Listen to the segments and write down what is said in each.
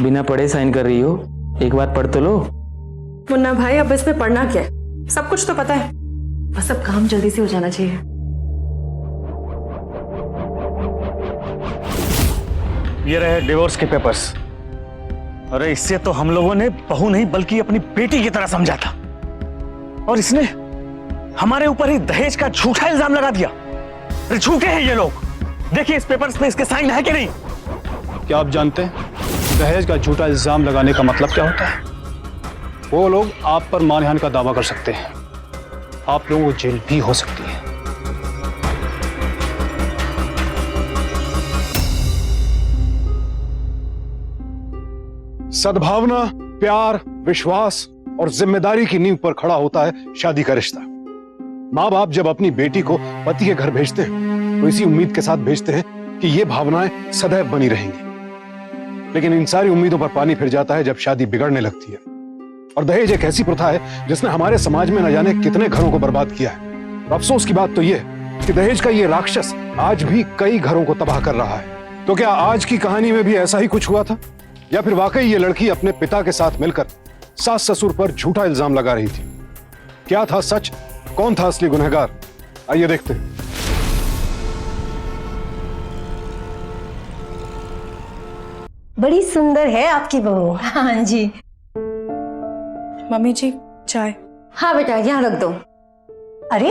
बिना पढ़े साइन कर रही हो? एक बार पढ़ तो लो। मुन्ना भाई, अब इसमें पढ़ना क्या है? सब कुछ तो पता है, बस अब काम जल्दी से हो जाना चाहिए। ये रहे डिवोर्स के पेपर्स। अरे इससे तो हम लोगों ने बहू नहीं बल्कि अपनी बेटी की तरह समझा था, और इसने हमारे ऊपर ही दहेज का झूठा इल्जाम लगा दिया। अरे झूठे हैं ये लोग। देखिए इस पेपर्स पे इसके साइन है कि नहीं? क्या आप जानते हैं दहेज का झूठा इल्जाम लगाने का मतलब क्या होता है? वो लोग आप पर मानहानि का दावा कर सकते हैं, आप लोगों को जेल भी हो सकती है। सद्भावना, प्यार, विश्वास और जिम्मेदारी की नींव पर खड़ा होता है शादी का रिश्ता। माँ बाप जब अपनी बेटी को पति के घर भेजते हैं तो इसी उम्मीद के साथ भेजते हैं कि ये भावनाएं सदैव बनी रहेंगी। लेकिन इन सारी उम्मीदों पर पानी फिर जाता है जब शादी बिगड़ने लगती है। और दहेज एक ऐसी प्रथा है जिसने हमारे समाज में न जाने कितने घरों को बर्बाद किया है। और अफसोस की बात तो यह है कि दहेज का ये राक्षस आज भी कई घरों को तबाह कर रहा है। तो क्या आज की कहानी में भी ऐसा ही कुछ हुआ था, या फिर वाकई ये लड़की अपने पिता के साथ मिलकर सास ससुर पर झूठा इल्जाम लगा रही थी? क्या था सच? कौन था असली गुनहगार? आइए देखते हैं। बड़ी सुंदर है आपकी बहू। हाँ जी। मम्मी जी, चाय। हाँ बेटा, यहाँ रख दो। अरे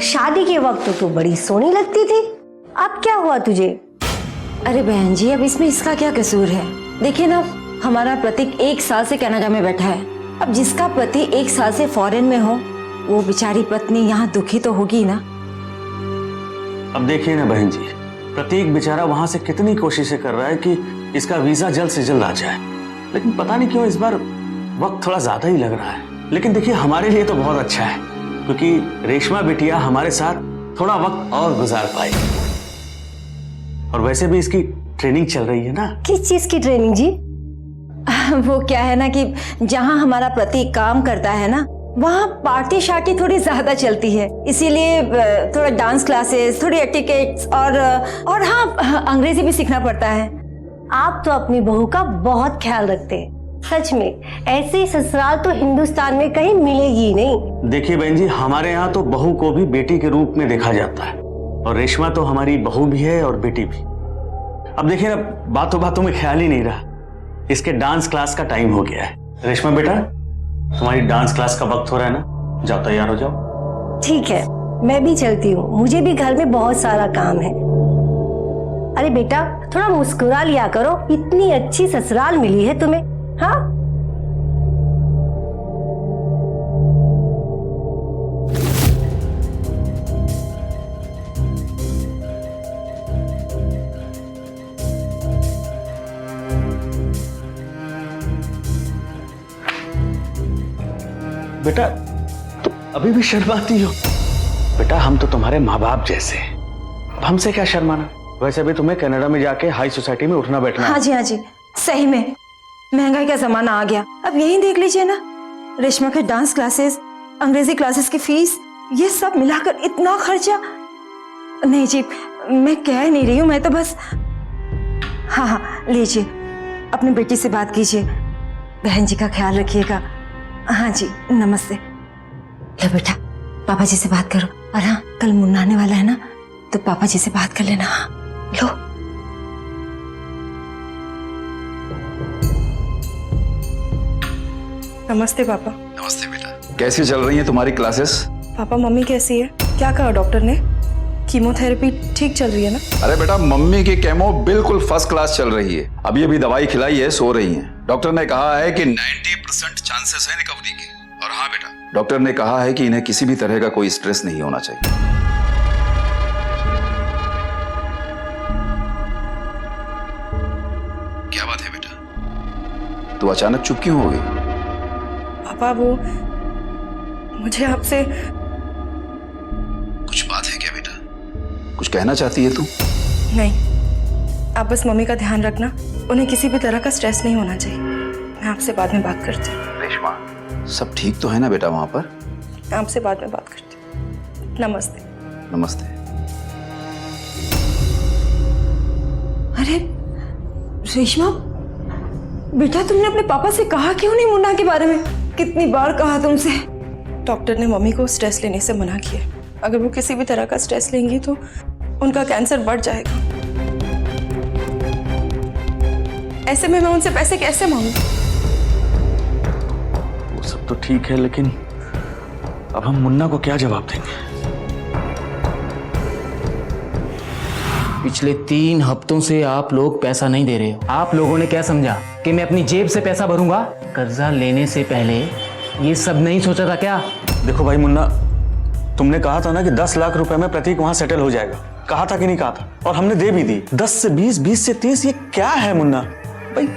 शादी के वक्त तो तू बड़ी सोहनी लगती थी, अब क्या हुआ तुझे? अरे बहन जी, अब इसमें इसका क्या कसूर है? देखिए ना, हमारा प्रतीक 1 साल से कनाडा में बैठा है। अब जिसका पति 1 साल से फॉरेन में हो, वो बेचारी पत्नी यहाँ दुखी तो होगी ना। अब देखिए ना बहन जी, प्रतीक बेचारा वहां से कितनी कोशिशें कर रहा है कि इसका वीजा जल्द से जल्द आ जाए, लेकिन पता नहीं क्यों इस बार वक्त थोड़ा ज्यादा ही लग रहा है। लेकिन देखिए हमारे लिए तो बहुत अच्छा है, क्योंकि रेशमा बिटिया हमारे साथ थोड़ा वक्त और गुजार पाएगी। और वैसे भी इसकी ट्रेनिंग चल रही है ना। किस चीज की ट्रेनिंग जी? वो क्या है ना कि जहाँ हमारा प्रतीक काम करता है ना, वहाँ पार्टी शार्टी थोड़ी ज्यादा चलती है, इसीलिए थोड़ा डांस क्लासेस, थोड़ी एटिकेट्स और हाँ, अंग्रेजी भी सीखना पड़ता है। आप तो अपनी बहू का बहुत ख्याल रखते हैं। सच में ऐसी ससुराल तो हिंदुस्तान में कहीं मिलेगी ही नहीं। देखिए बहन जी, हमारे यहाँ तो बहू को भी बेटी के रूप में देखा जाता है, और रेशमा तो हमारी बहू भी है और बेटी भी। अब देखिए ना, बातों बातों में ख्याल ही नहीं रहा, इसके डांस क्लास का टाइम हो गया है। रेशमा बेटा, तुम्हारी डांस क्लास का वक्त हो रहा है ना, जाओ तैयार हो जाओ। ठीक है, मैं भी चलती हूँ, मुझे भी घर में बहुत सारा काम है। अरे बेटा, थोड़ा मुस्कुरा लिया करो, इतनी अच्छी ससुराल मिली है तुम्हें। हाँ, बेटा तुम अभी भी शर्माती हो? बेटा हम तो तुम्हारे माँ बाप जैसे हैं, अब हमसे क्या शर्माना। वैसे भी तुम्हें कनाडा में जाके हाई सोसाइटी में उठना बैठना है। हाँ जी, हाँ जी, सही में महंगाई का जमाना आ गया। अब यही देख लीजिए ना, रेशमा के डांस क्लासेस, अंग्रेजी क्लासेस की फीस, ये सब मिलाकर इतना खर्चा। नहीं जी, मैं कह नहीं रही हूँ, मैं तो बस। हाँ हाँ, लीजिए, अपनी बेटी से बात कीजिए, बहन जी का ख्याल रखिएगा। हाँ जी, नमस्ते। लो बेटा, पापा जी से बात करो। और हाँ, कल मुन्ना आने वाला है ना, तो पापा जी से बात कर लेना। हाँ लो। नमस्ते पापा। नमस्ते बेटा, कैसी चल रही हैं तुम्हारी क्लासेस? पापा मम्मी कैसी है? क्या कहा डॉक्टर ने? कीमोथेरेपी ठीक चल रही है ना? अरे बेटा, मम्मी की केमो बिल्कुल फर्स्ट क्लास चल रही है। अभी अभी दवाई खिलाई है, सो रही हैं। डॉक्टर ने कहा है कि 90% चांसेस है रिकवरी के। और हाँ बेटा, डॉक्टर ने कहा है कि इन्हें किसी भी तरह का कोई स्ट्रेस नहीं होना चाहिए। क्या बात है बेटा, तू अचानक चुप क्यों हो गई? पापा वो मुझे आपसे कुछ बात है क्या बेटा? कुछ कहना चाहती है तू? नहीं, आप बस मम्मी का ध्यान रखना, उन्हें किसी भी तरह का स्ट्रेस नहीं होना चाहिए। मैं आपसे बाद में बात करती हूँ। रेशमा, सब ठीक तो है ना बेटा वहां पर? आपसे बाद में बात करती हूँ। नमस्ते। नमस्ते। अरे रेशमा, बेटा तुमने अपने पापा से कहा क्यों नहीं मुन्ना के बारे में? कितनी बार कहा तुमसे? डॉक्टर ने मम्मी को स्ट्रेस लेने से मना किया। अगर वो किसी भी तरह का स्ट्रेस लेंगी तो उनका कैंसर बढ़ जाएगा। ऐसे में मैं उनसे पैसे कैसे मांगू? वो सब तो ठीक है, लेकिन अब हम मुन्ना को क्या जवाब देंगे? पिछले 3 हफ्तों से आप लोग पैसा नहीं दे रहे हो। आप लोगों ने क्या समझा कि मैं अपनी जेब से पैसा भरूंगा? कर्जा लेने से पहले ये सब नहीं सोचा था क्या? देखो भाई मुन्ना, तुमने कहा था ना कि 10 लाख रुपए में प्रतीक वहां सेटल हो जाएगा। कहा था कि नहीं कहा था? और हमने दे भी दी। 10 से 20, 20 से 30, ये क्या है मुन्ना? भाई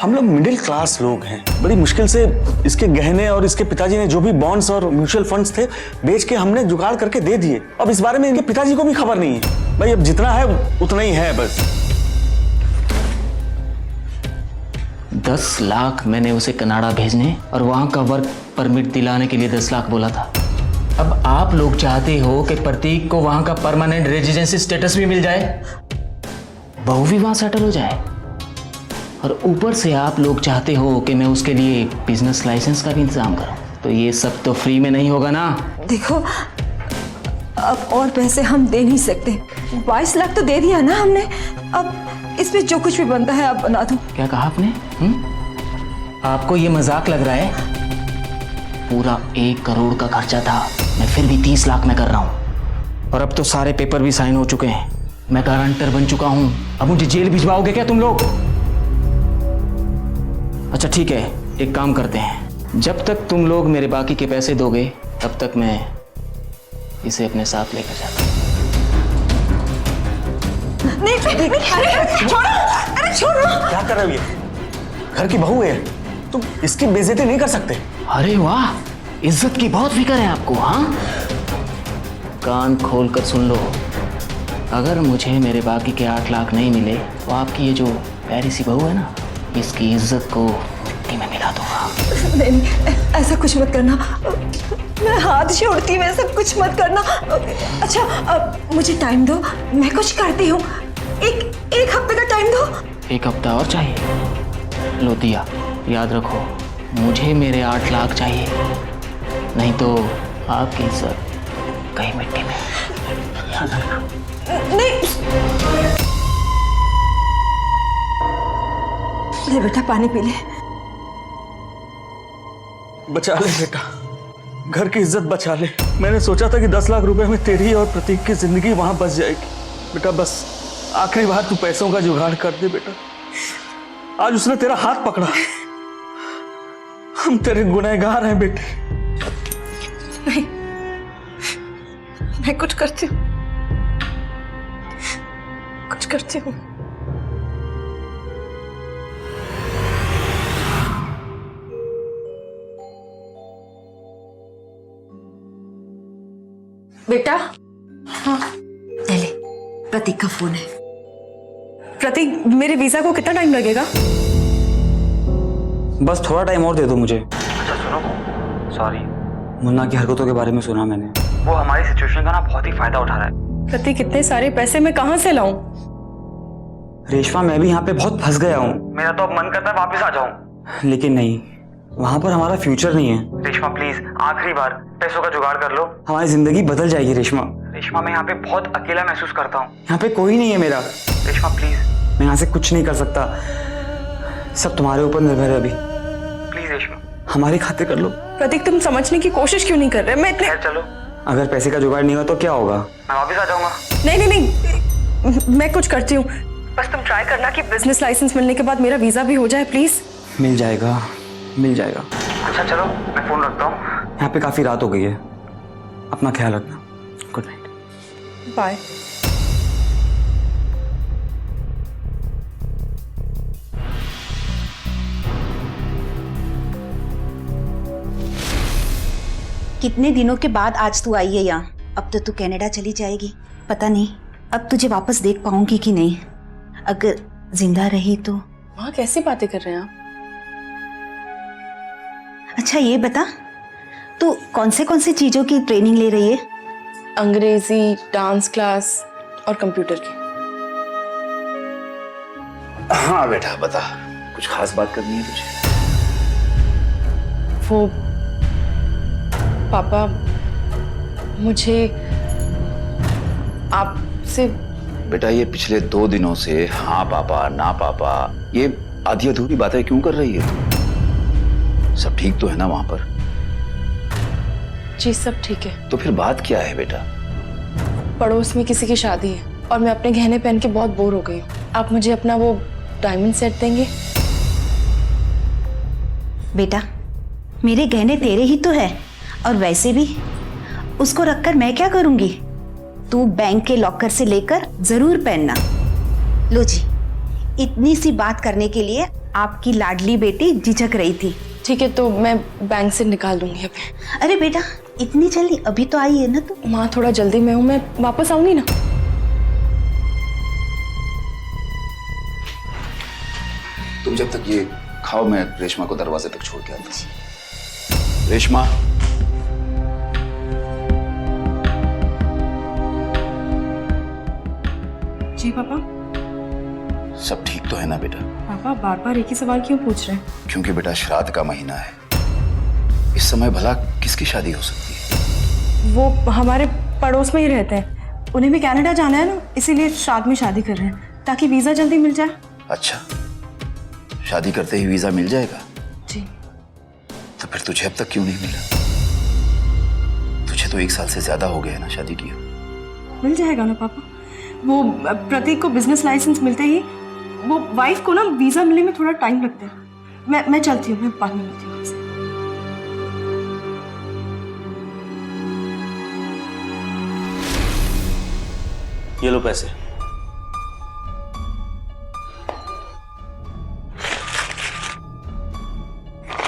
हम लोग मिडिल क्लास लोग हैं। बड़ी मुश्किल से इसके गहने और इसके पिताजी ने जो भी बॉन्ड्स और म्यूचुअल फंड्स थे बेच के हमने जुगाड़ करके दे दिए। अब इस बारे में इनके पिताजी को भी खबर नहीं है। भाई अब जितना है उतना ही है बस। 10 लाख मैंने उसे कनाडा भेजने और वहां का वर्क परमिट दिलाने के लिए 10 लाख बोला था। अब आप लोग चाहते हो कि प्रतीक को वहां का परमानेंट रेजिडेंसी स्टेटस भी मिल जाए, बहू भी वहां सेटल हो जाए, और ऊपर से आप लोग चाहते हो कि मैं उसके लिए बिजनेस लाइसेंस का भी इंतजाम करूं। तो ये सब तो फ्री में नहीं होगा ना। देखो अब और पैसे हम दे नहीं सकते। 22 लाख तो दे दिया ना हमने, अब इसमें जो कुछ भी बनता है आप बना दो। क्या कहा आपने? आपको ये मजाक लग रहा है? पूरा 1 करोड़ का खर्चा था, मैं फिर भी 30 लाख में कर रहा हूं। और अब तो सारे पेपर भी साइन हो चुके हैं, मैं गारंटर बन चुका हूं। अब मुझे जेल भिजवाओगे क्या तुम लोग? अच्छा ठीक है, एक काम करते हैं, जब तक तुम लोग मेरे बाकी के पैसे दोगे तब तक मैं इसे अपने साथ लेकर जाता हूं। नहीं, अरे छोड़ो, अरे छोड़ो। क्या कर रहे हो? ये घर की बहू है, तुम इसकी बेइज्जती नहीं कर सकते। अरे वाह, इज्जत की बहुत फिक्र है आपको। हाँ, कान खोल कर सुन लो, अगर मुझे मेरे बाकी के 8 लाख नहीं मिले तो आपकी ये जो प्यारी सी बहू है ना, इसकी इज्जत को मिट्टी में मिला दूंगा। नहीं, ऐसा कुछ मत करना, मैं हाथ जोड़ती हूँ, ऐसा कुछ मत करना। अच्छा अब मुझे टाइम दो, मैं कुछ करती हूँ। एक हफ्ते का टाइम दो। 1 हफ्ता और चाहिए? लो दिया, याद रखो, मुझे मेरे 8 लाख चाहिए, नहीं तो आपकी इज्जत कहीं मिट्टी में। नहीं, ले बेटा पानी पी ले। बचा ले बेटा, घर की इज्जत बचा ले। मैंने सोचा था कि 10 लाख रुपए में तेरी और प्रतीक की जिंदगी वहां बच जाएगी। बेटा बस आखिरी बार तू पैसों का जुगाड़ कर दे बेटा। आज उसने तेरा हाथ पकड़ा, हम तेरे गुनहगार हैं बेटे। नहीं, मैं कुछ करती हूँ, कुछ करती हूँ। बेटा हाँ ले ले, प्रतीक का फोन है। प्रतीक, मेरे वीजा को कितना टाइम लगेगा? बस थोड़ा टाइम और दे दो मुझे। अच्छा सुनो, सॉरी, मुन्ना की हरकतों के बारे में सुना मैंने। वो हमारी सिचुएशन का ना बहुत ही फायदा उठा रहा है। प्रतीक, इतने सारे पैसे मैं कहाँ से लाऊं? रेशमा, मैं भी यहाँ पे बहुत फंस गया हूँ। मेरा तो अब मन करता है वापस आ जाऊँ, लेकिन नहीं, वहाँ पर हमारा फ्यूचर नहीं है। रेशमा प्लीज, आखिरी बार पैसों का जुगाड़ कर लो, हमारी जिंदगी बदल जाएगी। रेशमा, रेशमा मैं यहाँ पे बहुत अकेला महसूस करता हूँ। यहाँ पे कोई नहीं है मेरा। रेशमा प्लीज, मैं यहाँ से कुछ नहीं कर सकता, सब तुम्हारे ऊपर निर्भर है अभी। प्लीज रेशमा, हमारी खातिर कर लो। प्रतीक, तुम समझने की कोशिश क्यों नहीं कर रहे? मैं इतने... चलो, अगर पैसे का जुगाड़ नहीं हो तो क्या होगा? मैं वापस आ जाऊंगा। नहीं नहीं नहीं, मैं कुछ करती हूँ, बस तुम ट्राई करना कि बिजनेस लाइसेंस मिलने के बाद मेरा वीजा भी हो जाए प्लीज। मिल जाएगा, मिल जाएगा। अच्छा चलो, मैं फोन रखता हूँ, यहाँ पे काफी रात हो गई है, अपना ख्याल रखना। Good night. बाय। कितने दिनों के बाद आज तू आई है यहाँ। अब तो तू कनाडा चली जाएगी, पता नहीं अब तुझे वापस देख पाऊंगी कि नहीं। अगर जिंदा रही तो। वहाँ कैसी बातें कर रहे हैं आप? अच्छा ये बता, तू कौन से चीजों की ट्रेनिंग ले रही है? अंग्रेजी, डांस क्लास और कंप्यूटर की। हाँ बेटा बता, कुछ खास बात करनी है तुझे? वो पापा, मुझे आपसे बेटा ये पिछले 2 दिनों से हाँ पापा ना पापा ये आधी अधूरी बातें क्यों कर रही है तू? सब ठीक तो है ना वहां पर? जी सब ठीक है। तो फिर बात क्या है बेटा? पड़ोस में किसी की शादी है और मैं अपने गहने पहन के बहुत बोर हो गई हूँ। आप मुझे अपना वो डायमंड सेट देंगे? बेटा मेरे गहने तेरे ही तो है, और वैसे भी उसको रखकर मैं क्या करूंगी? तू बैंक के लॉकर से लेकर जरूर पहनना। लो जी, इतनी सी बात करने के लिए आपकी लाडली बेटी झिझक रही थी। ठीक है, तो मैं बैंक से निकाल दूंगी अभी। अरे बेटा इतनी जल्दी? अभी तो आई है ना तू। माँ थोड़ा जल्दी में हूँ, मैं वापस आऊंगी ना। तुम जब तक ये खाओ, मैं रेशमा को दरवाजे तक छोड़ के आता हूं। रेशमा, जी पापा। सब ठीक तो है ना बेटा? पापा बार बार एक ही सवाल क्यों पूछ रहे हैं? क्योंकि बेटा श्राद्ध का महीना है, इस समय भला किसकी शादी हो सकती है? वो हमारे पड़ोस में ही रहते हैं, उन्हें भी कनाडा जाना है ना, इसीलिए श्राद्ध में शादी कर रहे हैं ताकि वीजा जल्दी मिल जाए। अच्छा, शादी करते ही वीजा मिल जाएगा? जी। तो फिर तुझे अब तक क्यों नहीं मिला? तुझे तो 1 साल से ज्यादा हो गया है ना शादी किया। मिल जाएगा ना पापा। वो प्रतीक को बिजनेस लाइसेंस मिलते ही वो वाइफ को ना वीजा मिलने में थोड़ा टाइम लगता है। मैं चलती हूँ, मैं बाद में मिलती हूँ आपसे। ये लो पैसे।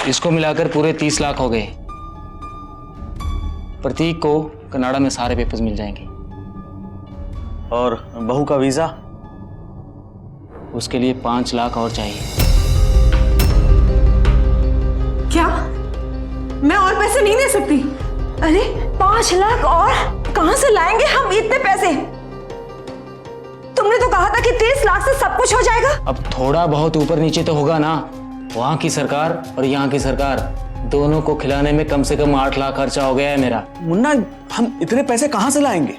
इसको मिलाकर पूरे 30 लाख हो गए। प्रतीक को कनाडा में सारे पेपर्स मिल जाएंगे। और बहू का वीजा? उसके लिए 5 लाख और चाहिए। क्या? मैं और पैसे नहीं दे सकती? अरे 5 लाख और कहां से लाएंगे हम इतने पैसे? तुमने तो कहा था कि 30 लाख से सब कुछ हो जाएगा। अब थोड़ा बहुत ऊपर नीचे तो होगा ना। वहां की सरकार और यहाँ की सरकार दोनों को खिलाने में कम से कम 8 लाख खर्चा हो गया है मेरा। मुन्ना, हम इतने पैसे कहाँ से लाएंगे?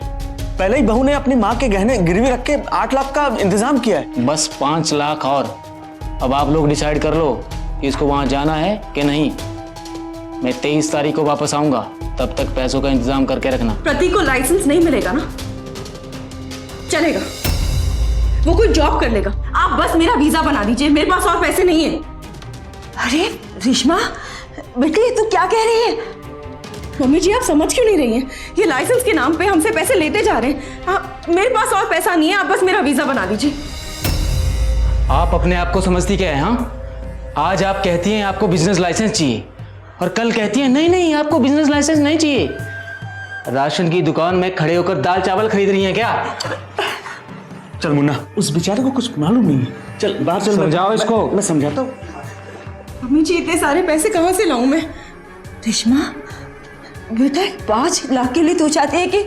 पहले ही बहू ने अपनी माँ के गहने गिरवी रख के 8 लाख का इंतजाम किया है। बस 5 लाख और। अब आप लोग डिसाइड कर लो कि इसको वहां जाना है कि नहीं। मैं 23 तारीख को वापस आऊंगा, तब तक पैसों का इंतजाम करके रखना। प्रतीक को लाइसेंस नहीं मिलेगा ना? चलेगा, वो कोई जॉब कर लेगा। आप बस मेरा वीजा बना दीजिए, मेरे पास और पैसे नहीं है। अरे रेशमा बेटी तू क्या कह रही है? मम्मी जी आप समझ क्यों नहीं रही हैं? ये लाइसेंस के नाम पे हमसे पैसे लेते जा रहे हैं। हाँ, मेरे पास और पैसा नहीं है, आप बस मेरा वीजा बना दीजिए। आप अपने आप को समझती क्या है? हाँ, आज आप कहती हैं आपको बिजनेस लाइसेंस चाहिए और कल कहती हैं नहीं नहीं आपको बिजनेस लाइसेंस नहीं चाहिए। राशन की दुकान में खड़े होकर दाल चावल खरीद रही हैं क्या? चल मुन्ना, उस बेचारे को कुछ मालूम नहीं है। चल बाहर चल, समझाओ इसको। मैं समझाता हूँ। मम्मी जी इतने सारे पैसे कहाँ से लाऊं मैं? रेशमा बेटा 5 लाख के लिए तू चाहती है कि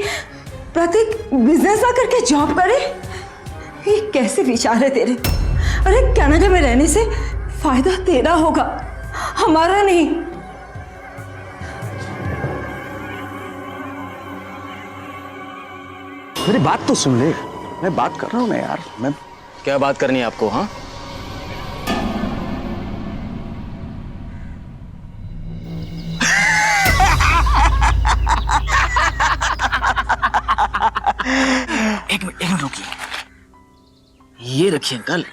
प्रतीक बिजनेस ना करके जॉब करे? ये कैसे विचार है तेरे? अरे कनाडा में रहने से फायदा तेरा होगा, हमारा नहीं। मेरी बात तो सुन ले, मैं बात कर रहा हूँ ना यार। मैं क्या बात करनी है आपको? हाँ, एक मिनट रुकिए। ये रखिए अंकल।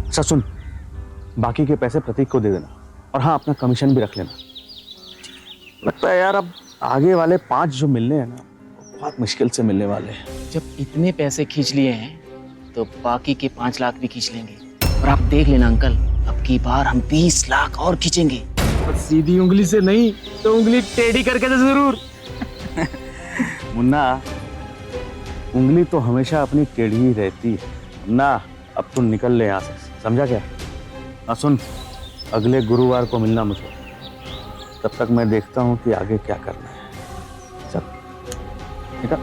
अच्छा सुन, बाकी के पैसे प्रतीक को दे देना और हाँ अपना कमीशन भी रख लेना। लगता है यार अब आगे वाले 5 जो मिलने हैं ना, बहुत मुश्किल से मिलने वाले हैं। जब इतने पैसे खींच लिए हैं तो बाकी के 5 लाख भी खींच लेंगे। और आप देख लेना अंकल, अब की बार हम 20 लाख और खींचेंगे। सीधी उंगली से नहीं तो उंगली टेढ़ी करके तो जरूर। मुन्ना, उंगली तो हमेशा अपनी टेढ़ी ही रहती है। मुन्ना अब तू निकल ले यहाँ से, समझा क्या? सुन, अगले गुरुवार को मिलना मुझे, तब तक मैं देखता हूँ कि आगे क्या करना है। चल ठीक है।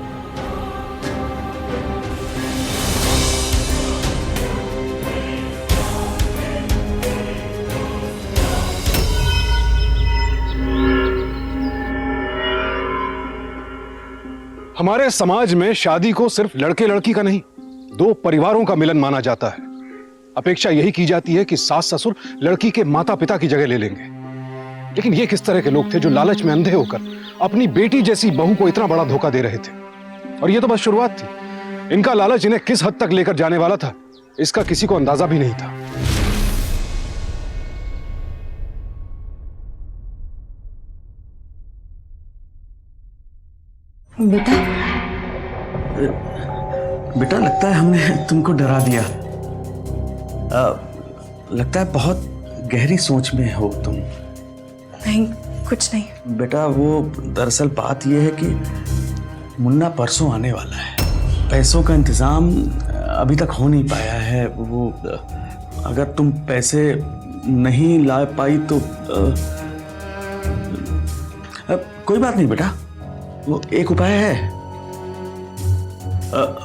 हमारे समाज में शादी को सिर्फ लड़के लड़की का नहीं, दो परिवारों का मिलन माना जाता है। अपेक्षा यही की जाती है कि सास ससुर लड़की के माता पिता की जगह ले लेंगे। लेकिन ये किस तरह के लोग थे जो लालच में अंधे होकर अपनी बेटी जैसी बहू को इतना बड़ा धोखा दे रहे थे। और ये तो बस शुरुआत थी। इनका लालच इन्हें किस हद तक लेकर जाने वाला था, इसका किसी को अंदाजा भी नहीं था। बेटा, बेटा लगता है हमने तुमको डरा दिया। लगता है बहुत गहरी सोच में हो तुम। नहीं, कुछ नहीं। बेटा वो दरअसल बात यह है कि मुन्ना परसों आने वाला है। पैसों का इंतजाम अभी तक हो नहीं पाया है। वो अगर तुम पैसे नहीं ला पाई तो कोई बात नहीं बेटा, वो एक उपाय है।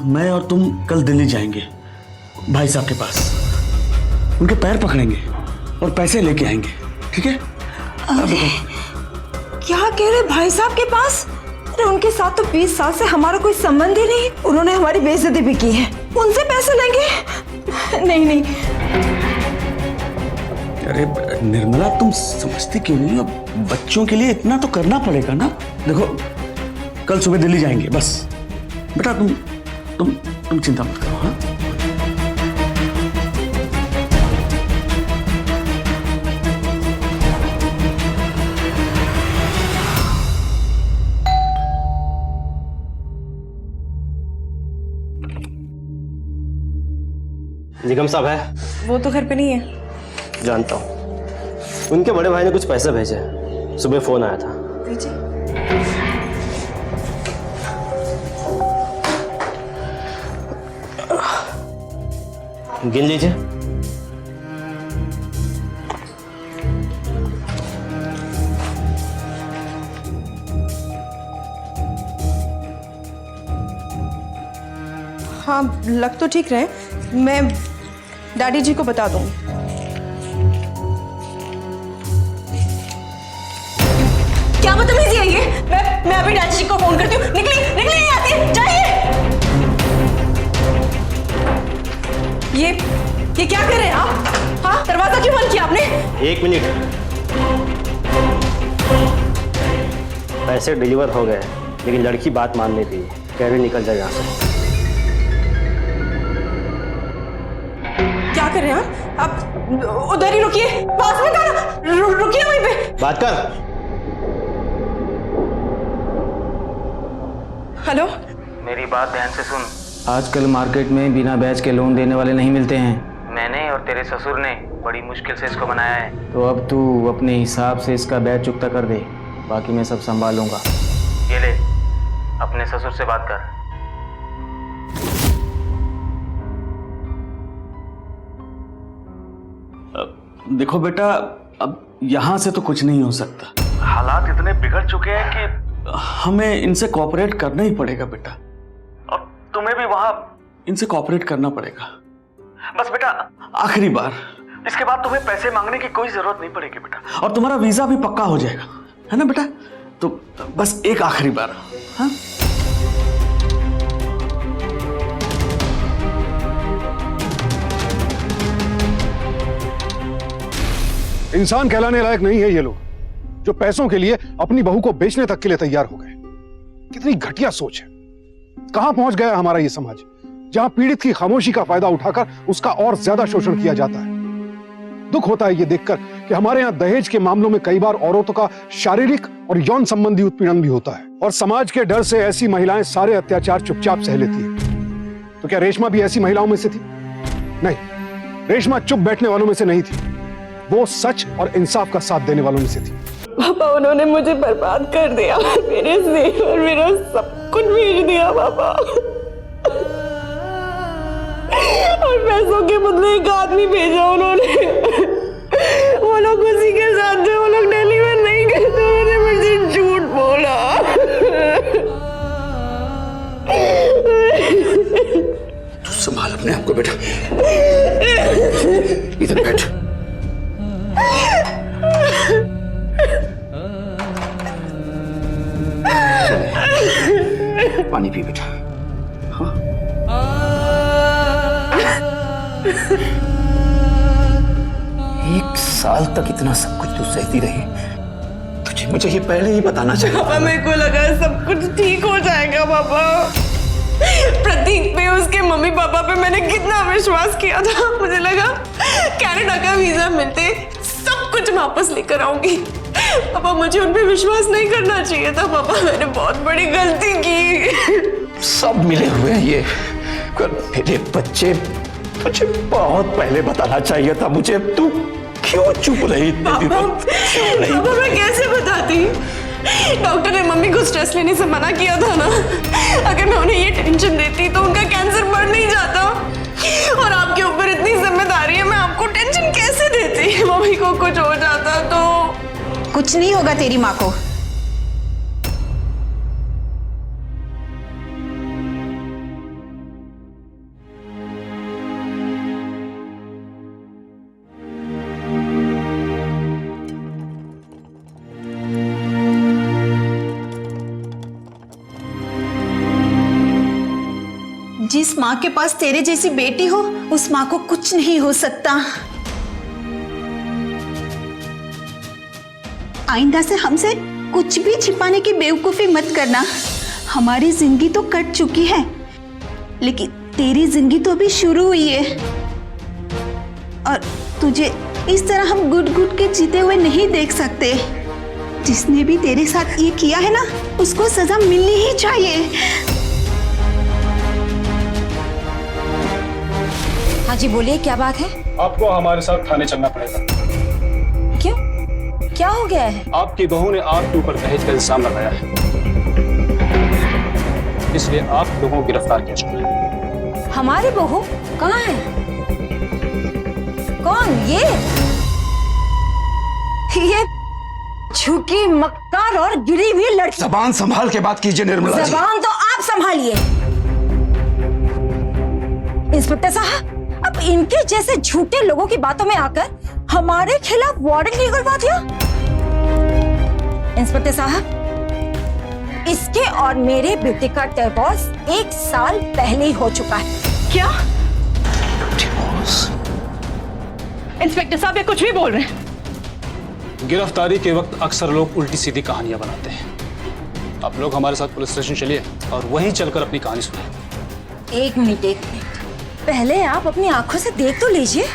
मैं और तुम कल दिल्ली जाएंगे भाई साहब के पास, उनके पैर पकड़ेंगे और पैसे लेके आएंगे, ठीक है? क्या कह रहे भाई साहब के पास? अरे उनके साथ तो 20 साल से हमारा कोई संबंध ही नहीं। उन्होंने हमारी बेइज्जती भी की है, उनसे पैसे लेंगे? नहीं नहीं। अरे निर्मला, तुम समझती क्यों नहीं हो? बच्चों के लिए इतना तो करना पड़ेगा ना। देखो कल सुबह दिल्ली जाएंगे बस। बेटा तुम चिंता मत करो। हाँ, निगम साहब है? वो तो घर पे नहीं है। जानता हूँ, उनके बड़े भाई ने कुछ पैसे भेजे, सुबह फोन आया था। दीजिए। गिन लीजिए। हाँ, लग तो ठीक रहे। मैं डैडी जी को बता दूंगी। क्या बदतमीजी है ये? मैं अभी डैडी जी को फोन करती हूँ। निकली यहाँ से, जाइए। ये क्या कर रहे हैं आप? हाँ, दरवाजा क्यों बंद किया आपने? 1 मिनट। पैसे डिलीवर हो गए, लेकिन लड़की बात मान नहीं रही, कह रही निकल जाए यहाँ से। क्या कर रहे हैं आप? उधर ही रुकिए, पास में करो। रुकिए वहीं पे। बात कर। हेलो, मेरी बात ध्यान से सुन। आजकल मार्केट में बिना ब्याज के लोन देने वाले नहीं मिलते हैं। मैंने और तेरे ससुर ने बड़ी मुश्किल से इसको बनाया है, तो अब तू अपने हिसाब से इसका ब्याज चुकता कर दे, बाकी मैं सब संभालूंगा। ये ले, अपने ससुर से बात कर। देखो बेटा, अब यहाँ से तो कुछ नहीं हो सकता। हालात इतने बिगड़ चुके हैं कि हमें इनसे कोऑपरेट करना ही पड़ेगा बेटा, और तुम्हें भी वहां इनसे कोऑपरेट करना पड़ेगा। बस बेटा आखिरी बार, इसके बाद तुम्हें पैसे मांगने की कोई जरूरत नहीं पड़ेगी बेटा, और तुम्हारा वीजा भी पक्का हो जाएगा, है ना बेटा? तो बस एक आखिरी बार। हाँ, इंसान कहलाने लायक नहीं है ये लोग, जो पैसों के लिए अपनी बहू को बेचने तक के लिए तैयार हो गए। कितनी घटिया सोच है। कहां पहुंच गया हमारा ये समाज, जहां पीड़ित की खामोशी का फायदा उठाकर उसका और ज्यादा शोषण किया जाता है। दुख होता है ये देखकर कि हमारे यहाँ दहेज के मामलों में कई बार औरतों का शारीरिक और यौन संबंधी उत्पीड़न भी होता है, और समाज के डर से ऐसी महिलाएं सारे अत्याचार चुपचाप सह लेती है। तो क्या रेशमा भी ऐसी महिलाओं में से थी? नहीं, रेशमा चुप बैठने वालों में से नहीं थी, वो सच और इंसाफ का साथ देने वालों में से थी। पापा, उन्होंने मुझे बर्बाद कर दिया, मेरे जेवर मेरा सब कुछ बेच दिया पापा, और पैसों के बदले एक आदमी भेजा उन्होंने। वो लोग उसी के साथ थे, वो लोग दिल्ली में नहीं गए, तो उन्होंने मुझे झूठ बोला। तू संभाल अपने आप को बेटा, इधर बैठ। पानी पी बेटा। हाँ? एक साल तक इतना सब कुछ तू सहती रही, तुझे मुझे ये पहले ही बताना चाहिए। पापा मेरे को लगा सब कुछ ठीक हो जाएगा पापा। प्रतीक पे, उसके मम्मी पापा पे मैंने कितना विश्वास किया था। मुझे लगा कनाडा का वीजा मिलते सब कुछ वापस लेकर आऊंगी। पापा मुझे उन पे विश्वास नहीं करना चाहिए था पापा, मैंने बहुत बड़ी गलती की। सब मिले हुए हैं ये, पर मेरे बच्चे तुझे बहुत पहले बताना चाहिए था मुझे। तू क्यों चुप रही इतने दिनों? पापा मैं कैसे बताती? डॉक्टर ने मम्मी को स्ट्रेस लेने से मना किया था ना। अगर मैं उन्हें ये टेंशन देती तो उनका कैंसर बढ़ नहीं जाता। और आपके ऊपर इतनी जिम्मेदारी है, मैं आपको टेंशन कैसे देती? मम्मी को कुछ हो जाता तो। कुछ नहीं होगा तेरी माँ को। जिस माँ के पास तेरे जैसी बेटी हो, उस माँ को कुछ नहीं हो सकता। आइंदा से हमसे कुछ भी छिपाने की बेवकूफी मत करना। हमारी जिंदगी तो कट चुकी है, लेकिन तेरी जिंदगी तो अभी शुरू हुई है। और तुझे इस तरह हम घुट घुट के जीते हुए नहीं देख सकते। जिसने भी तेरे साथ ये किया है ना, उसको सजा मिलनी ही चाहिए। हाँ जी बोलिए, क्या बात है? आपको हमारे साथ थाने चलना पड़ेगा। क्यों, क्या हो गया है? आपकी बहू ने आपके ऊपर दहेज का इल्जाम लगाया है, इसलिए आप लोगों को गिरफ्तार किया जाएगा। हमारी बहू कहाँ है? कौन ये झूठी, मक्कार और गिरी हुई लड़की। जबान संभाल के बात कीजिए निर्मला जी। जबान तो आप संभालिए। इंस्पेक्टर साहब, अब इनके जैसे झूठे लोगों की बातों में आकर हमारे खिलाफ वारंट निकलवा दिया। इंस्पेक्टर साहब, इसके और मेरे बेटे का डिवोर्स 1 साल पहले ही हो चुका है। क्या? डिवोर्स? इंस्पेक्टर साहब ये कुछ भी बोल रहे हैं। गिरफ्तारी के वक्त अक्सर लोग उल्टी सीधी कहानियां बनाते हैं। आप लोग हमारे साथ पुलिस स्टेशन चलिए और वहीं चलकर अपनी कहानी सुनिए। एक मिनट, पहले आप अपनी आंखों से देख तो लीजिए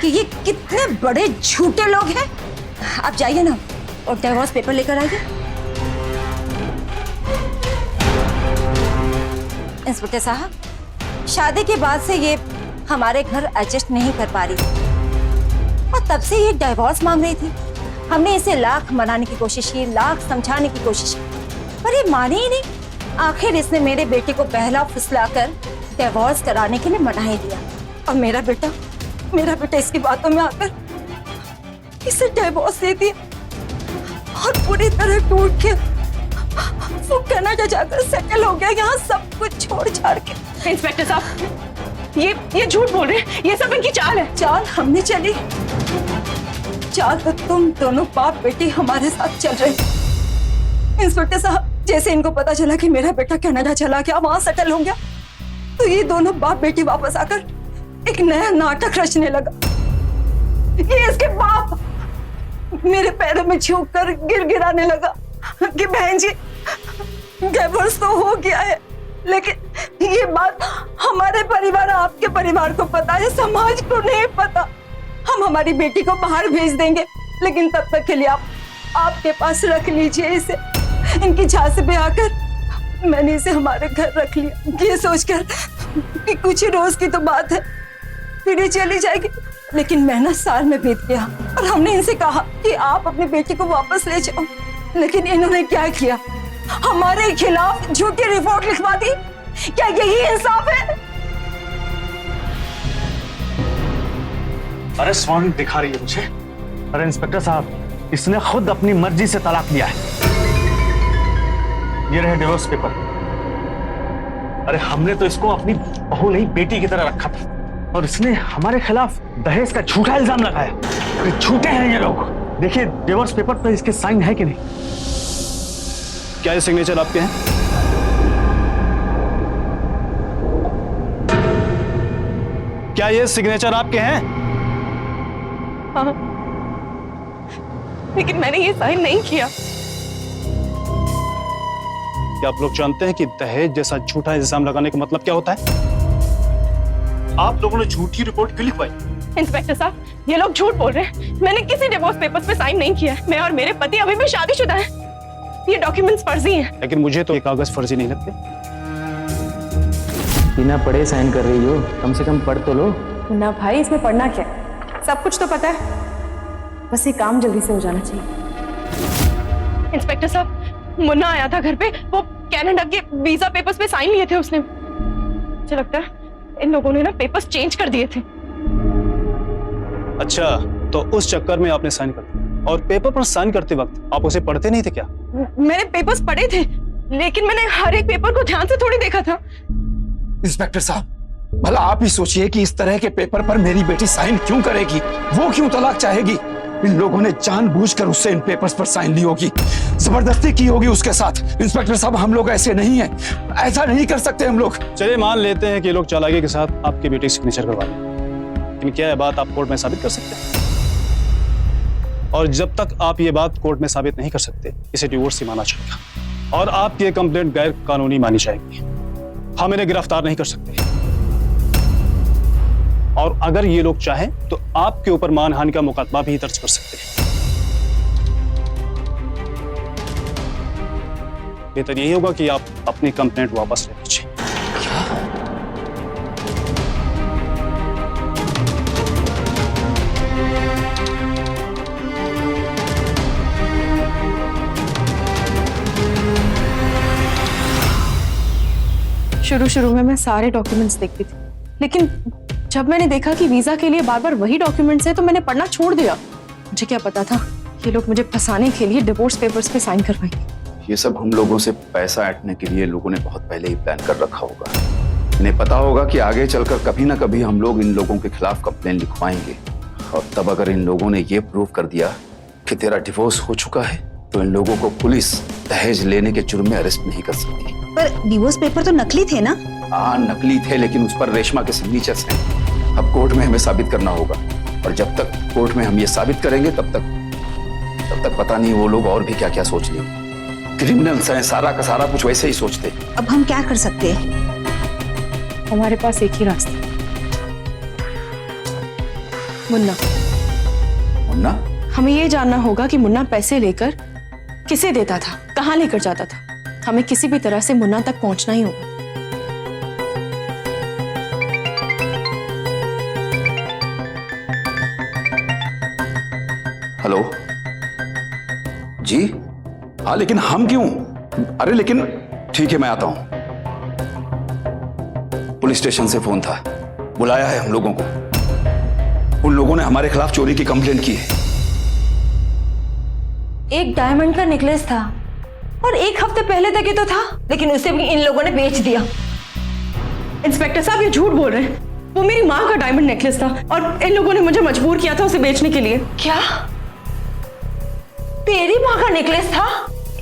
कि ये कितने बड़े झूठे लोग हैं। आप जाइए ना और डिवोर्स पेपर लेकर आइए। इंस्पेक्टर साहब, शादी के बाद से ये हमारे घर एडजस्ट नहीं कर पा रही और तब से ये डिवोर्स मांग रही थी। हमने इसे लाख मनाने की कोशिश की, लाख समझाने की कोशिश की, पर ये मानी ही नहीं। आखिर इसने मेरे बेटे को बहला फुसलाकर डिवोर्स कराने के लिए मना ही दिया। और मेरा बेटा इसकी बातों में आकर इसे डिवोर्स दे दिया और पूरी तरह टूट के वो कनाडा जाकर सेटल हो गया, यहाँ सब कुछ छोड़ छाड़ के। इंस्पेक्टर साहब ये झूठ बोल रहे हैं, ये सब इनकी चाल है। चाल हमने चली, चाल तो तुम दोनों बाप बेटी हमारे साथ चल रहे। इंस्पेक्टर साहब, जैसे इनको पता चला कि मेरा बेटा कनाडा चला गया, वहां सेटल हो गया, तो ये दोनों बाप बेटी वापस आकर एक नया नाटक रचने लगा। ये इसके बाप मेरे पैरों में झुक कर गिड़गिड़ाने लगा कि बहन जी डिवोर्स तो हो गया है, लेकिन ये बात हमारे परिवार, आपके परिवार को पता है, समाज को नहीं पता। हम हमारी बेटी को बाहर भेज देंगे, लेकिन तब तक के लिए आप आपके पास रख लीजिए इसे। इनकी झांसे पे आकर मैंने इसे हमारे घर रख लिया, ये सोचकर कि कुछ ही रोज की तो बात है, फिर ये चली जाएगी। लेकिन महीना साल में बीत गया और हमने इनसे कहा कि आप अपनी बेटी को वापस ले जाओ, लेकिन इन्होंने क्या किया? हमारे खिलाफ झूठी रिपोर्ट लिखवा दी। क्या यही इंसाफ है? अरे वारंट दिखा रही है मुझे। अरे इंस्पेक्टर साहब, इसने खुद अपनी मर्जी से तलाक दिया है। ये रहे डिवोर्स पेपर। अरे हमने तो इसको अपनी बहू नहीं बेटी की तरह रखा था, और इसने हमारे खिलाफ दहेज का झूठा इल्जाम लगाया। झूठे हैं ये लोग। देखिए डिवोर्स पेपर पर इसके साइन है कि नहीं। क्या ये सिग्नेचर आपके हैं? क्या ये सिग्नेचर आपके हैं? हाँ, लेकिन मैंने ये साइन नहीं किया। क्या आप लोग जानते हैं कि दहेज जैसा झूठा इल्जाम लगाने का मतलब क्या होता है? आप लोगों ने झूठी रिपोर्ट क्यों लिखवाई? इंस्पेक्टर साहब, ये लोग झूठ बोल रहे हैं। मैंने किसी डिवोर्स पेपर्स पे साइन नहीं किया है। मैं और मेरे पति अभी भी शादीशुदा हैं। ये डॉक्यूमेंट्स फर्जी हैं। लेकिन मुझे तो ये कागज फर्जी नहीं लगते। बिना पढ़े साइन कर रही हो, कम से कम पढ़ तो लो। ना भाई, इसमें पढ़ना क्या है? सब कुछ तो पता है, बस ये काम जल्दी से हो जाना चाहिए। इंस्पेक्टर साहब, मुन्ना आया था घर पे, वो कनाडा के वीजा पेपर्स पे साइन लिए थे उसने। मुझे लगता है इन लोगों ने ना पेपर्स चेंज कर दिए थे। अच्छा, तो उस चक्कर में आपने साइन कर दिया। और पेपर पर साइन करते वक्त आप उसे पढ़ते नहीं थे क्या? मैंने पेपर्स पढ़े थे, लेकिन मैंने हर एक पेपर को ध्यान से थोड़ी देखा था। इंस्पेक्टर साहब, भला आप ही सोचिए कि इस तरह के पेपर पर मेरी बेटी साइन क्यों करेगी? वो क्यों तलाक चाहेगी? इन लोगों ने जानबूझकर उससे इन पेपर्स पर साइन ली होगी, जबरदस्ती की होगी उसके साथ। इंस्पेक्टर साहब, हम लोग ऐसे नहीं हैं, ऐसा नहीं कर सकते हम लोग। चलिए मान लेते हैं कि लोग चालाकी के साथ आपकी बेटी सिग्नेचर करवा लें, लेकिन क्या यह बात आप कोर्ट में साबित कर सकते हैं? और जब तक आप ये बात कोर्ट में साबित नहीं कर सकते, इसे डिवोर्स ही माना जाएगा और आपकी ये कंप्लेंट गैर कानूनी मानी जाएगी। हम इन्हें गिरफ्तार नहीं कर सकते। और अगर ये लोग चाहें तो आपके ऊपर मानहानि का मुकदमा भी दर्ज कर सकते हैं। बेहतर यही होगा कि आप अपनी कंप्लेंट वापस ले लीजिए। शुरू में मैं सारे डॉक्यूमेंट्स देखती थी, लेकिन जब मैंने देखा कि वीजा के लिए बार बार वही डॉक्यूमेंट्स हैं, तो मैंने पढ़ना छोड़ दिया। मुझे क्या पता था ये लोग मुझे फंसाने के लिए डिवोर्स पेपर्स पे साइन करवाएंगे। ये सब हम लोगों से पैसा ऐंठने के लिए लोगों ने बहुत पहले ही प्लान कर रखा होगा। इन्हें पता होगा कि आगे चलकर कभी ना कभी हम लोग इन लोगों के खिलाफ कंप्लेन लिखवाएंगे, और तब अगर इन लोगों ने ये प्रूव कर दिया कि तेरा डिवोर्स हो चुका है, तो इन लोगों को पुलिस दहेज लेने के जुर्म में अरेस्ट नहीं कर सकती। पर डिवोर्स पेपर तो नकली थे ना? हाँ, नकली थे, लेकिन उस पर रेशमा के सिग्नेचर्स हैं। अब कोर्ट में हमें साबित करना होगा, और जब तक कोर्ट में हम ये साबित करेंगे तब तक पता नहीं वो लोग और भी क्या क्या सोच लेंगे। क्रिमिनल्स हैं, सारा का सारा कुछ वैसे ही सोचते। अब हम क्या कर सकते हैं? हमारे पास एक ही रास्ता, मुन्ना। मुन्ना? हमें ये जानना होगा कि मुन्ना पैसे लेकर किसे देता था, कहाँ लेकर जाता था। हमें किसी भी तरह से मुन्ना तक पहुंचना ही होगा। हेलो जी? हाँ, लेकिन हम क्यों? अरे लेकिन ठीक है, मैं आता हूं। पुलिस स्टेशन से फोन था, बुलाया है हम लोगों को। उन लोगों ने हमारे खिलाफ चोरी की कंप्लेंट की है। एक डायमंड का नेकलेस था और एक हफ्ते पहले तक ही तो था, लेकिन उसे भी इन लोगों ने बेच दिया। इंस्पेक्टर साहब, ये झूठ बोल रहे हैं। वो मेरी माँ का डायमंड नेकलेस था और इन लोगों ने मुझे मजबूर किया था उसे बेचने के लिए। क्या तेरी माँ का नेकलेस था?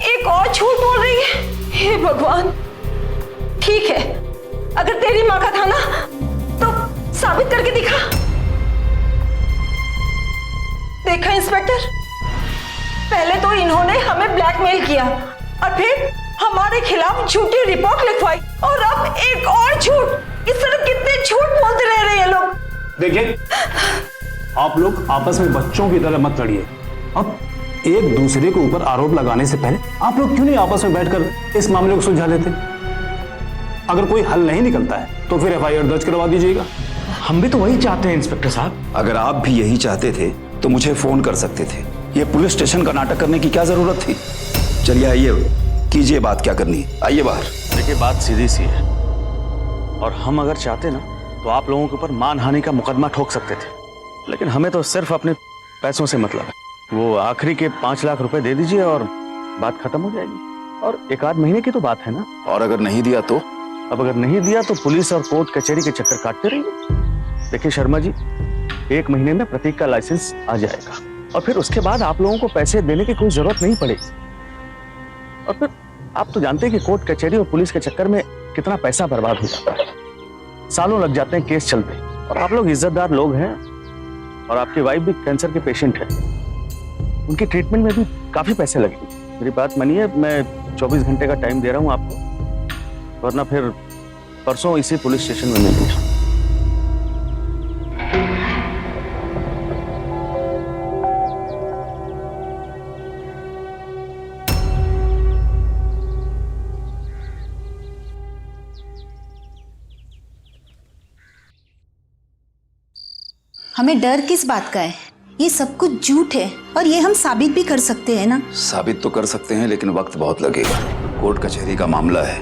एक और झूठ बोल रही है। हे भगवान! ठीक है, अगर तेरी माँ का था ना, तो साबित करके दिखा। देखा इंस्पेक्टर, पहले तो इन्होंने हमें ब्लैकमेल किया और फिर हमारे खिलाफ झूठी रिपोर्ट लिखवाई, और अब एक और झूठ। इस तरह कितने झूठ बोलते रह रहे हैं लोग। देखिए, आप लोग आपस में बच्चों की तरह मत लड़िए। अब एक दूसरे के ऊपर आरोप लगाने से पहले आप लोग क्यों नहीं आपस में बैठकर इस मामले को सुलझा लेते? अगर कोई हल नहीं निकलता है तो फिर एफआईआर दर्ज करवा दीजिएगा। हम भी तो वही चाहते हैं इंस्पेक्टर साहब। अगर आप भी यही चाहते थे तो मुझे फोन कर सकते थे। ये पुलिस स्टेशन का नाटक करने की क्या जरूरत थी? चलिए आइए, कीजिए बात, क्या करनी है, आइए बाहर। देखिए, बात सीधी सी है, और हम अगर चाहते ना तो आप लोगों के ऊपर मानहानि का मुकदमा ठोक सकते थे, लेकिन हमें तो सिर्फ अपने पैसों से मतलब है। वो आखिरी के 5 लाख रुपए दे दीजिए और बात खत्म हो जाएगी। और 1 आध महीने की तो बात है ना। और अगर नहीं दिया तो? अब अगर नहीं दिया तो पुलिस और कोर्ट कचहरी के चक्कर काटते रहिए। देखिए शर्मा जी, 1 महीने में प्रतीक का लाइसेंस आ जाएगा, और फिर उसके बाद आप लोगों को पैसे देने की कोई जरूरत नहीं पड़ेगी। और फिर आप तो जानते हैं कि कोर्ट कचहरी और पुलिस के चक्कर में कितना पैसा बर्बाद हो जाता है। सालों लग जाते हैं केस चलते। और आप लोग इज्जतदार लोग हैं, और आपकी वाइफ भी कैंसर के पेशेंट है, उनकी ट्रीटमेंट में भी काफी पैसे लगेंगे। मेरी बात मानिए, मैं 24 घंटे का टाइम दे रहा हूं आपको, वरना फिर परसों इसी पुलिस स्टेशन में मिलेंगे। हमें डर किस बात का है? ये सब कुछ झूठ है और ये हम साबित भी कर सकते हैं ना। साबित तो कर सकते हैं, लेकिन वक्त बहुत लगेगा। कोर्ट कचहरी का मामला है,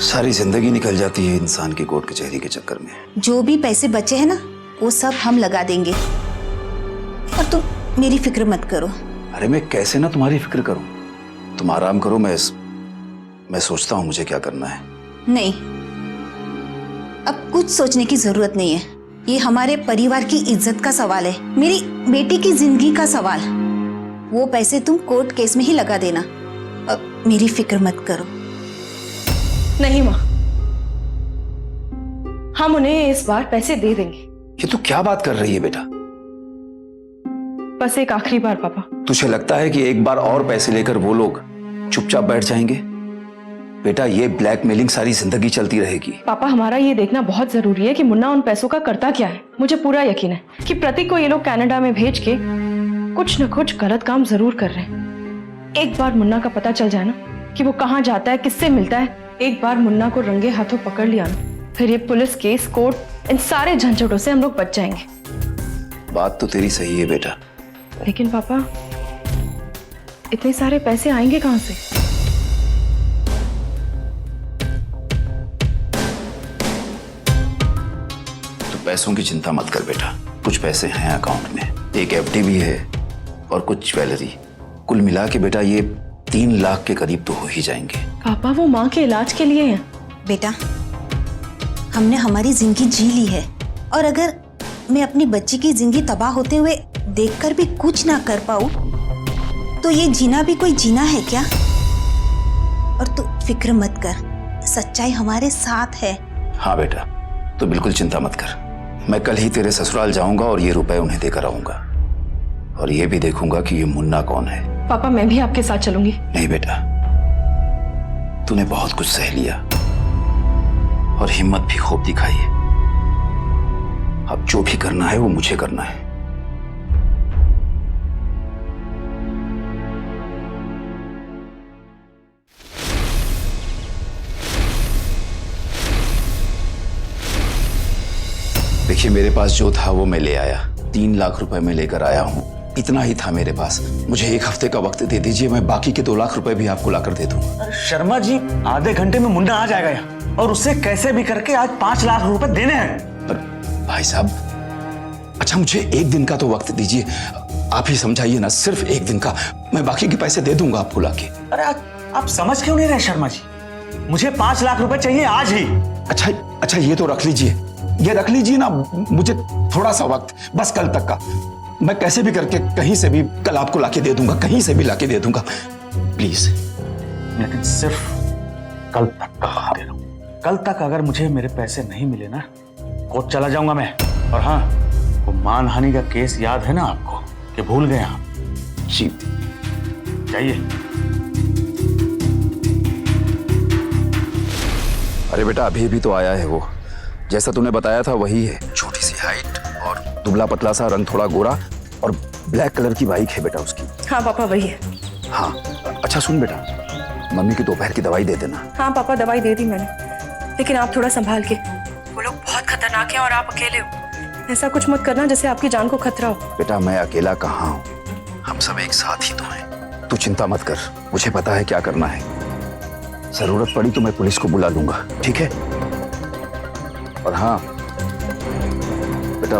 सारी जिंदगी निकल जाती है इंसान की कोर्ट कचहरी के चक्कर में। जो भी पैसे बचे हैं ना, वो सब हम लगा देंगे, और तुम मेरी फिक्र मत करो। अरे मैं कैसे ना तुम्हारी फिक्र करूं? तुम आराम करो, मैं सोचता हूं मुझे क्या करना है। नहीं, अब कुछ सोचने की जरूरत नहीं है। ये हमारे परिवार की इज्जत का सवाल है, मेरी बेटी की जिंदगी का सवाल। वो पैसे तुम कोर्ट केस में ही लगा देना, अब मेरी फिक्र मत करो। नहीं माँ, हम उन्हें इस बार पैसे दे देंगे। ये तू क्या बात कर रही है बेटा? बस एक आखिरी बार पापा। तुझे लगता है कि एक बार और पैसे लेकर वो लोग चुपचाप बैठ जाएंगे? बेटा, ये ब्लैकमेलिंग सारी जिंदगी चलती रहेगी। पापा, हमारा ये देखना बहुत जरूरी है कि मुन्ना उन पैसों का करता क्या है। मुझे पूरा यकीन है कि प्रतीक को ये लोग कनाडा में भेज के कुछ न कुछ गलत काम जरूर कर रहे हैं। एक बार मुन्ना का पता चल जाए ना कि वो कहाँ जाता है, किससे मिलता है, एक बार मुन्ना को रंगे हाथों पकड़ लिया ना, फिर ये पुलिस केस, कोर्ट, इन सारे झंझटों से हम लोग बच जाएंगे। बात तो तेरी सही है बेटा, लेकिन पापा, इतने सारे पैसे आएंगे कहाँ से? पैसों की चिंता मत कर बेटा, कुछ पैसे हैं अकाउंट में, एक एफडी भी है और कुछ ज्वेलरी। कुल मिला के बेटा ये 3 लाख के करीब तो हो ही जाएंगे। पापा, वो माँ के इलाज के लिए हैं। बेटा, हमने हमारी जिंदगी जी ली है, और अगर मैं अपनी बच्ची की जिंदगी तबाह होते हुए देखकर भी कुछ ना कर पाऊं, तो ये जीना भी कोई जीना है क्या? और तू फिक्र मत कर, सच्चाई हमारे साथ है। हाँ बेटा, तो बिल्कुल चिंता मत कर। मैं कल ही तेरे ससुराल जाऊंगा और ये रुपए उन्हें देकर आऊंगा, और ये भी देखूंगा कि ये मुन्ना कौन है। पापा, मैं भी आपके साथ चलूंगी। नहीं बेटा, तूने बहुत कुछ सह लिया और हिम्मत भी खूब दिखाई है। अब जो भी करना है वो मुझे करना है। देखिए, मेरे पास जो था वो मैं ले आया। 3 लाख रुपए मैं लेकर आया हूँ, इतना ही था मेरे पास। मुझे 1 हफ्ते का वक्त दे दीजिए, मैं बाकी के 2 लाख रुपए भी आपको लाकर दे दूंगा। शर्मा जी, आधे घंटे में मुन्ना आ जाएगा यहाँ, और उससे कैसे भी करके आज 5 लाख रुपए देने हैं। पर भाई साहब, अच्छा मुझे 1 दिन का तो वक्त दीजिए, आप ही समझाइए ना, सिर्फ 1 दिन का। मैं बाकी के पैसे दे दूंगा आपको लाके। अरे आप समझ क्यों नहीं रहे शर्मा जी? मुझे 5 लाख रुपए चाहिए आज ही। अच्छा ये तो रख लीजिए, ये रख लीजिए ना, मुझे थोड़ा सा वक्त, बस कल तक का। मैं कैसे भी करके कहीं से भी कल आपको लाके दे दूंगा, कहीं से भी लाके दे दूंगा, प्लीज। लेकिन सिर्फ कल तक का दे रहा हूं। कल तक अगर मुझे मेरे पैसे नहीं मिले ना, कोर्ट चला जाऊंगा मैं। और हाँ, वो मानहानि का केस याद है ना आपको, कि भूल गए आप? जी जाइए। अरे बेटा, अभी भी तो आया है वो, जैसा तूने बताया था वही है। छोटी सी हाइट और दुबला पतला सा, रंग थोड़ा गोरा, और ब्लैक कलर की बाइक है बेटा उसकी। हाँ पापा, वही है। हाँ, अच्छा सुन बेटा, मम्मी की दोपहर की दवाई दे देना। हाँ पापा, दवाई दे दी मैंने, लेकिन आप थोड़ा संभाल के। वो लोग बहुत खतरनाक हैं और आप अकेले हो। ऐसा कुछ मत करना जैसे आपकी जान को खतरा हो। बेटा, मैं अकेला कहाँ हूँ, हम सब एक साथ ही तो हैं। तू चिंता मत कर, मुझे पता है क्या करना है। जरूरत पड़ी तो मैं पुलिस को बुला लूंगा, ठीक है? और हाँ बेटा,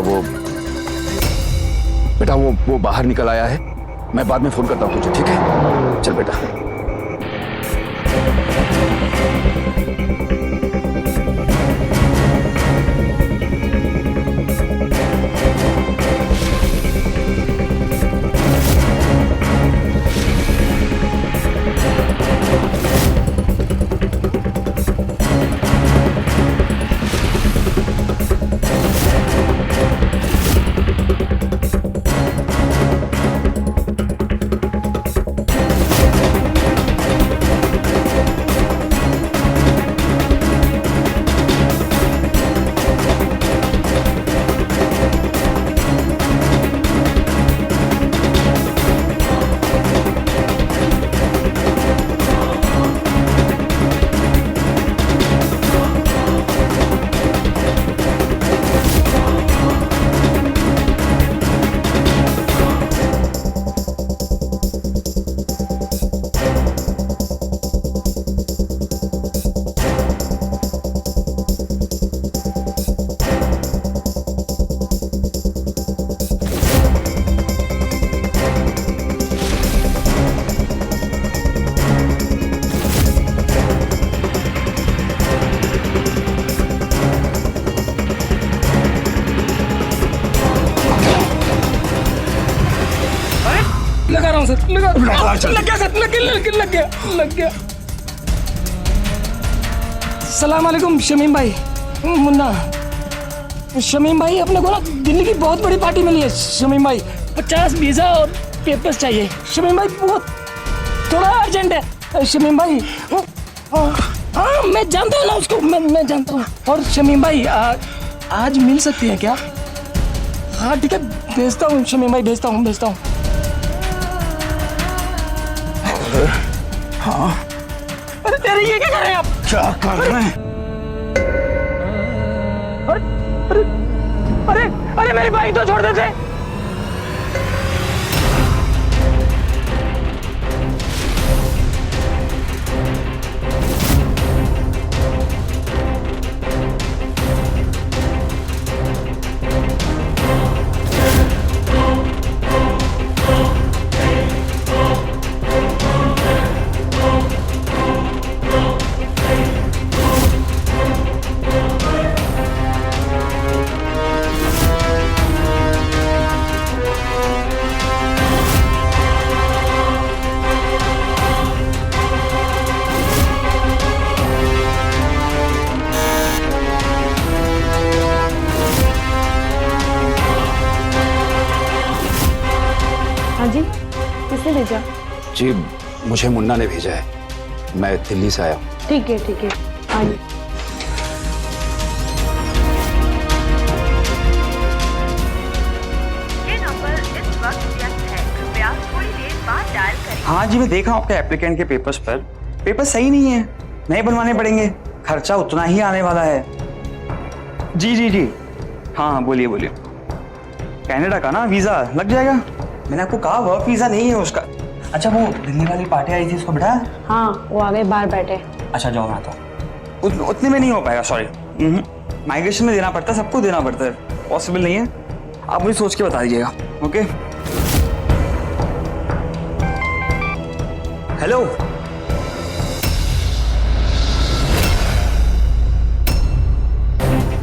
वो बाहर निकल आया है, मैं बाद में फोन करता हूँ तुझे, ठीक है? चल बेटा। रहा हूँ सर, लग गया सर, लग गया। सलाम वालेकुम शमीम भाई। मुन्ना, शमीम भाई अपने को ना दिल्ली की बहुत बड़ी पार्टी मिली है। शमीम भाई 50 वीजा और पेपर्स चाहिए। शमीम भाई बहुत थोड़ा अर्जेंट है। शमीम भाई हाँ मैं जानता हूँ ना उसको, मैं जानता हूँ। और शमीम भाई आज मिल सकती है क्या? हाँ ठीक है, भेजता हूँ शमीम भाई, भेजता हूँ। हाँ अरे तेरे ये क्या कर रहे हैं आप? क्या कर रहे हैं? अरे मेरी बाइक तो छोड़ देते। हाँ जी, किसने भेजा? जी मुझे मुन्ना ने भेजा है, मैं दिल्ली से आया हूँ। ठीक है आइए। ये नंबर इस वक्त व्यस्त है, कृपया थोड़ी देर बाद डायल करें। हाँ जी, मैं देख रहा हूँ आपके एप्लीकेंट के पेपर्स पर। पेपर सही नहीं है, नए बनवाने पड़ेंगे, खर्चा उतना ही आने वाला है। जी हाँ बोलिए। कनाडा का ना वीजा लग जाएगा? मैंने आपको कहा वर्क वीजा नहीं है उसका। अच्छा वो दिल्ली वाली पार्टी आई थी, उसको बिठा? हाँ वो आ गए, बाहर बैठे। अच्छा जाओ, मैं तो उतने में नहीं हो पाएगा, सॉरी। माइग्रेशन में देना पड़ता है, सबको देना पड़ता है, पॉसिबल नहीं है। आप मुझे सोच के बता दीजिएगा। ओके हेलो,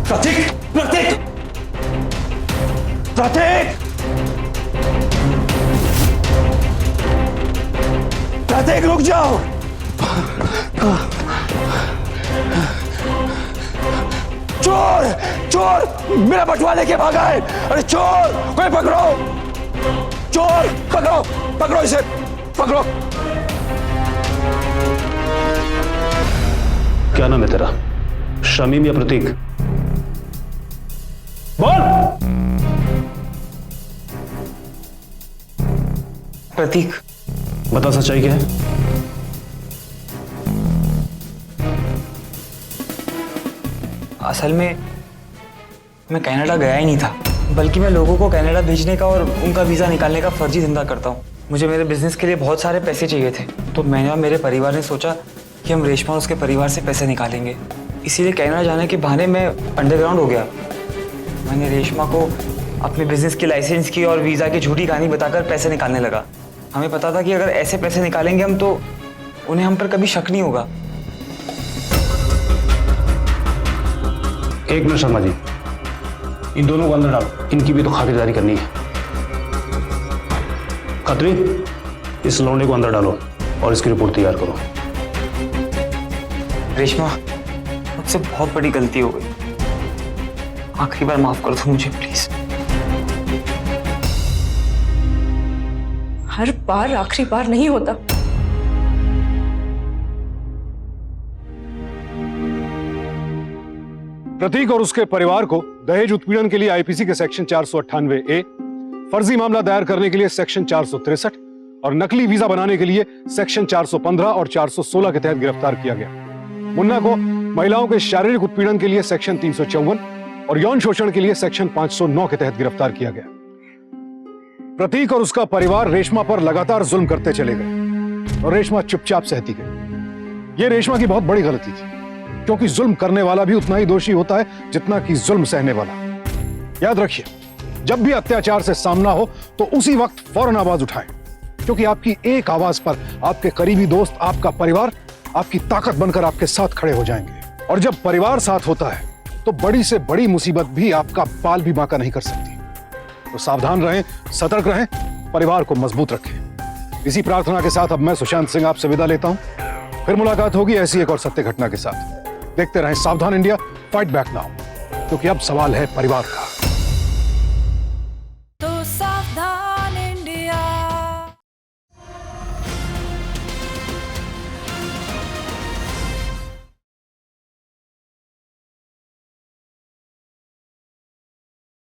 प्रतीक रुक जाओ। चोर मेरा बटुआ लेके भागा है। अरे चोर, कोई पकड़ो, चोर पकड़ो इसे, पकड़ो। क्या नाम है तेरा, शमीम या प्रतीक? बोल। प्रतीक। बता सच्चाई क्या है? असल में मैं कनाडा गया ही नहीं था, बल्कि मैं लोगों को कनाडा भेजने का और उनका वीज़ा निकालने का फर्जी धंधा करता हूँ। मुझे मेरे बिजनेस के लिए बहुत सारे पैसे चाहिए थे, तो मैंने और मेरे परिवार ने सोचा कि हम रेशमा और उसके परिवार से पैसे निकालेंगे। इसीलिए कनाडा जाने के बहाने मैं अंडरग्राउंड हो गया। मैंने रेशमा को अपने बिजनेस की लाइसेंस की और वीज़ा की झूठी कहानी बताकर पैसे निकालने लगा। हमें पता था कि अगर ऐसे पैसे निकालेंगे हम तो उन्हें हम पर कभी शक नहीं होगा। एक मिनट शर्मा जी, इन दोनों को अंदर डालो, इनकी भी तो खातिरदारी करनी है। खत्री, इस लौंडे को अंदर डालो और इसकी रिपोर्ट तैयार करो। रेशमा, मुझसे बहुत बड़ी गलती हो गई, आखिरी बार माफ कर दो मुझे प्लीज। हर बार आखिरी बार नहीं होता। प्रतीक और उसके परिवार को दहेज उत्पीड़न के लिए आईपीसी के सेक्शन 498A, फर्जी मामला दायर करने के लिए सेक्शन 463 और नकली वीजा बनाने के लिए सेक्शन 415 और 416 के तहत गिरफ्तार किया गया। मुन्ना को महिलाओं के शारीरिक उत्पीड़न के लिए सेक्शन 354 और यौन शोषण के लिए सेक्शन 509 के तहत गिरफ्तार किया गया। प्रतीक और उसका परिवार रेशमा पर लगातार जुल्म करते चले गए और रेशमा चुपचाप सहती गई। यह रेशमा की बहुत बड़ी गलती थी, क्योंकि जुल्म करने वाला भी उतना ही दोषी होता है जितना कि जुल्म सहने वाला। याद रखिए, जब भी अत्याचार से सामना हो तो उसी वक्त फौरन आवाज उठाएं, क्योंकि आपकी एक आवाज पर आपके करीबी दोस्त, आपका परिवार आपकी ताकत बनकर आपके साथ खड़े हो जाएंगे। और जब परिवार साथ होता है तो बड़ी से बड़ी मुसीबत भी आपका बाल भी बांका नहीं कर सकती। तो सावधान रहें, सतर्क रहें, परिवार को मजबूत रखें। इसी प्रार्थना के साथ अब मैं सुशांत सिंह आपसे विदा लेता हूं। फिर मुलाकात होगी ऐसी एक और सत्य घटना के साथ। देखते रहें सावधान इंडिया, फाइट बैक नाउ, क्योंकि अब सवाल है परिवार का।